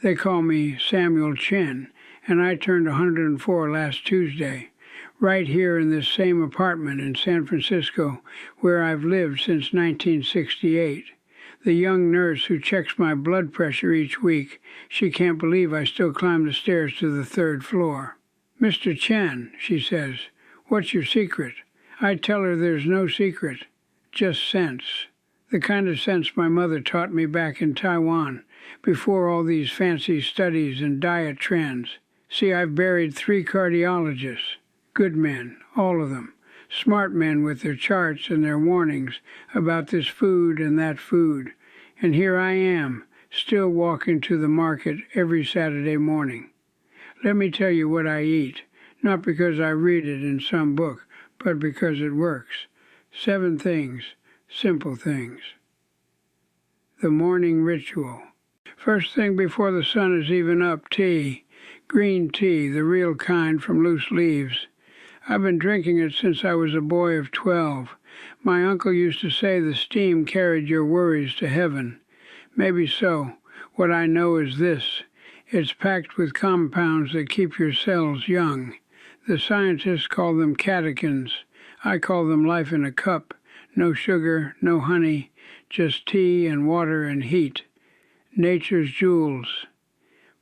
They call me Samuel Chen, and I turned 104 last Tuesday, right here in this same apartment in San Francisco where I've lived since 1968. The young nurse who checks my blood pressure each week, she can't believe I still climb the stairs to the 3rd floor. "Mr. Chen," she says, "what's your secret?" I tell her there's no secret, just sense. The kind of sense my mother taught me back in Taiwan, before all these fancy studies and diet trends. See, I've buried 3 cardiologists, good men, all of them, smart men with their charts and their warnings about this food and that food. And here I am, still walking to the market every Saturday morning. Let me tell you what I eat, not because I read it in some book, but because it works. 7 things, simple things. The morning ritual. First thing before the sun is even up, tea. Green tea, the real kind from loose leaves. I've been drinking it since I was a boy of 12. My uncle used to say the steam carried your worries to heaven. Maybe so. What I know is this. It's packed with compounds that keep your cells young. The scientists call them catechins. I call them life in a cup. No sugar, no honey, just tea and water and heat. Nature's jewels.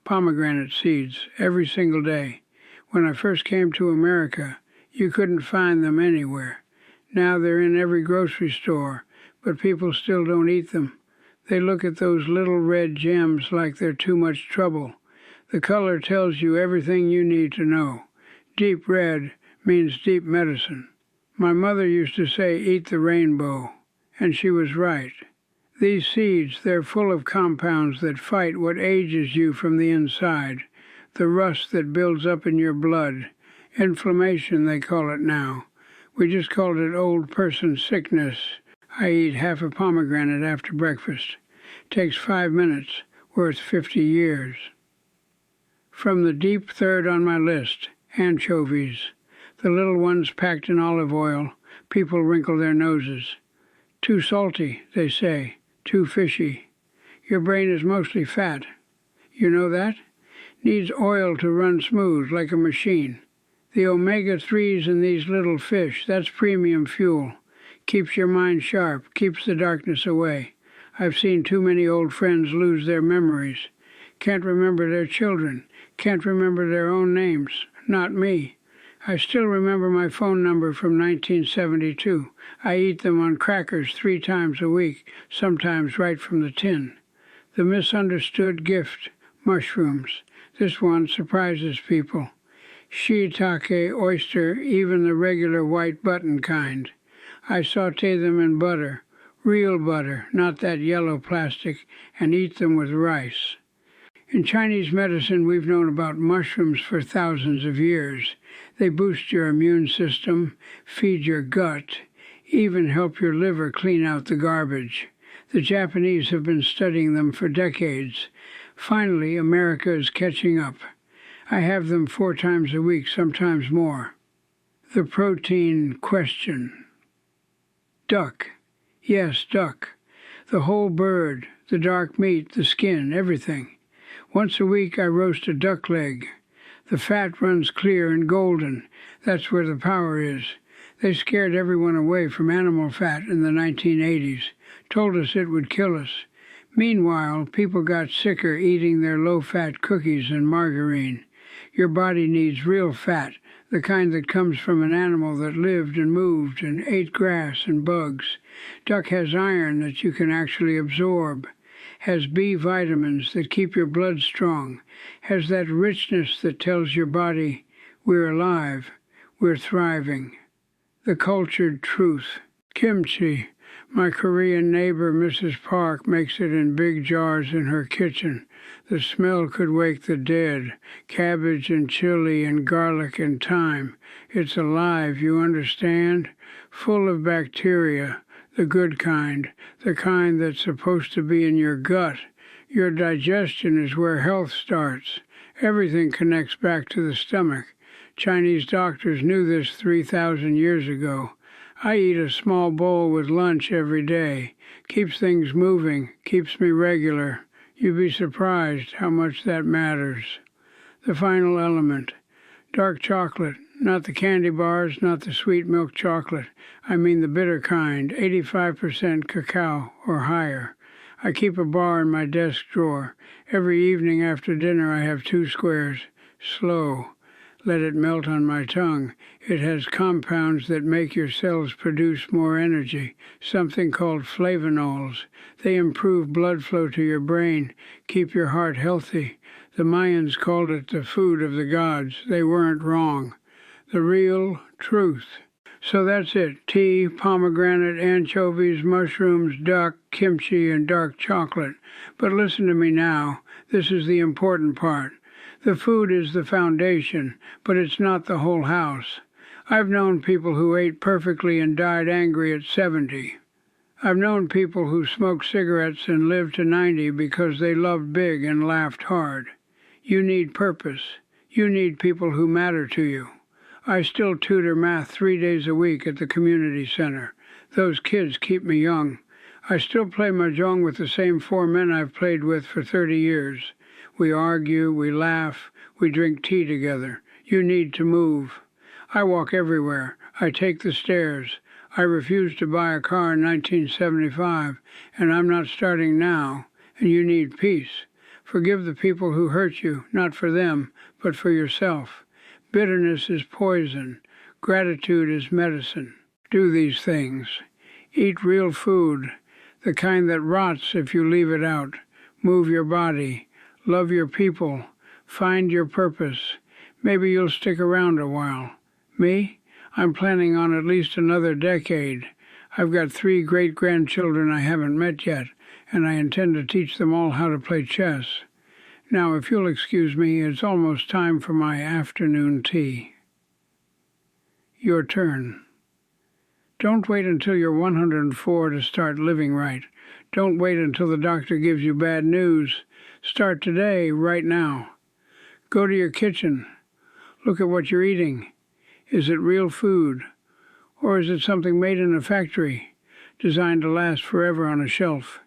Pomegranate seeds every single day. When I first came to America, you couldn't find them anywhere. Now they're in every grocery store, but people still don't eat them. They look at those little red gems like they're too much trouble. The color tells you everything you need to know. Deep red means deep medicine. My mother used to say, "Eat the rainbow," and she was right. These seeds, they're full of compounds that fight what ages you from the inside, the rust that builds up in your blood. Inflammation, they call it now. We just called it old person sickness. I eat half a pomegranate after breakfast. Takes 5 minutes, worth 50 years. From the deep third on my list, anchovies. The little ones packed in olive oil. People wrinkle their noses. Too salty, they say. Too fishy. Your brain is mostly fat. You know that? Needs oil to run smooth like a machine. The omega-3s in these little fish, that's premium fuel. Keeps your mind sharp, keeps the darkness away. I've seen too many old friends lose their memories. Can't remember their children. Can't remember their own names. Not me. I still remember my phone number from 1972. I eat them on crackers 3 times a week, sometimes right from the tin. The misunderstood gift, mushrooms. This one surprises people. Shiitake, oyster, even the regular white button kind. I saute them in butter, real butter, not that yellow plastic, and eat them with rice. In Chinese medicine, we've known about mushrooms for thousands of years. They boost your immune system, feed your gut, even help your liver clean out the garbage. The Japanese have been studying them for decades. Finally, America is catching up. I have them 4 times a week, sometimes more. The protein question. Duck. Yes, duck. The whole bird, the dark meat, the skin, everything. Once a week I roast a duck leg. The fat runs clear and golden. That's where the power is. They scared everyone away from animal fat in the 1980s, told us it would kill us. Meanwhile, people got sicker eating their low-fat cookies and margarine. Your body needs real fat, the kind that comes from an animal that lived and moved and ate grass and bugs. Duck has iron that you can actually absorb, has B vitamins that keep your blood strong, has that richness that tells your body, we're alive, we're thriving. The cultured truth. Kimchi. My Korean neighbor, Mrs. Park, makes it in big jars in her kitchen. The smell could wake the dead. Cabbage and chili and garlic and thyme. It's alive, you understand? Full of bacteria, the good kind, the kind that's supposed to be in your gut. Your digestion is where health starts. Everything connects back to the stomach. Chinese doctors knew this 3,000 years ago. I eat a small bowl with lunch every day. Keeps things moving, keeps me regular. You'd be surprised how much that matters. The final element. Dark chocolate. Not the candy bars, not the sweet milk chocolate. I mean the bitter kind, 85% cacao or higher. I keep a bar in my desk drawer. Every evening after dinner I have 2 squares. Slow. Let it melt on my tongue. It has compounds that make your cells produce more energy, something called flavonols. They improve blood flow to your brain, keep your heart healthy. The Mayans called it the food of the gods. They weren't wrong. The real truth. So that's it. Tea, pomegranate, anchovies, mushrooms, duck, kimchi, and dark chocolate. But listen to me now. This is the important part. The food is the foundation, but it's not the whole house. I've known people who ate perfectly and died angry at 70. I've known people who smoked cigarettes and lived to 90 because they loved big and laughed hard. You need purpose. You need people who matter to you. I still tutor math 3 days a week at the community center. Those kids keep me young. I still play mahjong with the same 4 men I've played with for 30 years. We argue, we laugh, we drink tea together. You need to move. I walk everywhere. I take the stairs. I refused to buy a car in 1975, and I'm not starting now, and you need peace. Forgive the people who hurt you, not for them, but for yourself. Bitterness is poison. Gratitude is medicine. Do these things. Eat real food, the kind that rots if you leave it out. Move your body. Love your people. Find your purpose. Maybe you'll stick around a while. Me? I'm planning on at least another decade. I've got 3 great-grandchildren I haven't met yet, and I intend to teach them all how to play chess. Now, if you'll excuse me, it's almost time for my afternoon tea. Your turn. Don't wait until you're 104 to start living right. Don't wait until the doctor gives you bad news. Start today, right now. Go to your kitchen. Look at what you're eating. Is it real food? Or is it something made in a factory, designed to last forever on a shelf?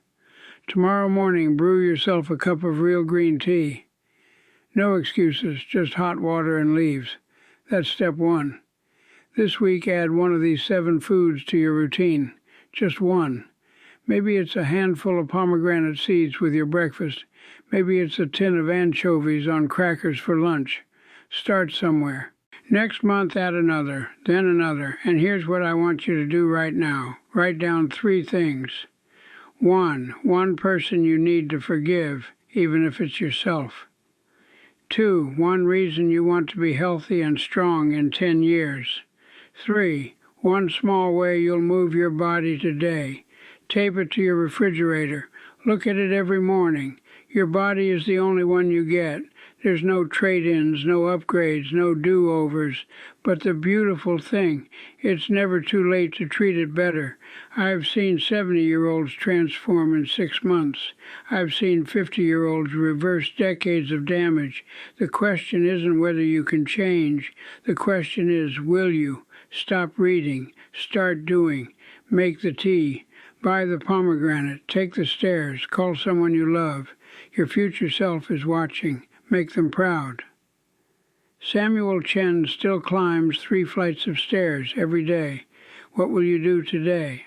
Tomorrow morning, brew yourself a cup of real green tea. No excuses, just hot water and leaves. That's step 1. This week, add one of these 7 foods to your routine. Just one. Maybe it's a handful of pomegranate seeds with your breakfast. Maybe it's a tin of anchovies on crackers for lunch. Start somewhere. Next month, add another, then another. And here's what I want you to do right now. Write down 3 things. 1. One person you need to forgive, even if it's yourself. 2. One reason you want to be healthy and strong in 10 years. 3. One small way you'll move your body today. Tape it to your refrigerator. Look at it every morning. Your body is the only one you get. There's no trade-ins, no upgrades, no do-overs. But the beautiful thing, it's never too late to treat it better. I've seen 70-year-olds transform in 6 months. I've seen 50-year-olds reverse decades of damage. The question isn't whether you can change. The question is, will you? Stop reading. Start doing. Make the tea. Buy the pomegranate. Take the stairs. Call someone you love. Your future self is watching. Make them proud. Samuel Chen still climbs 3 flights of stairs every day. What will you do today?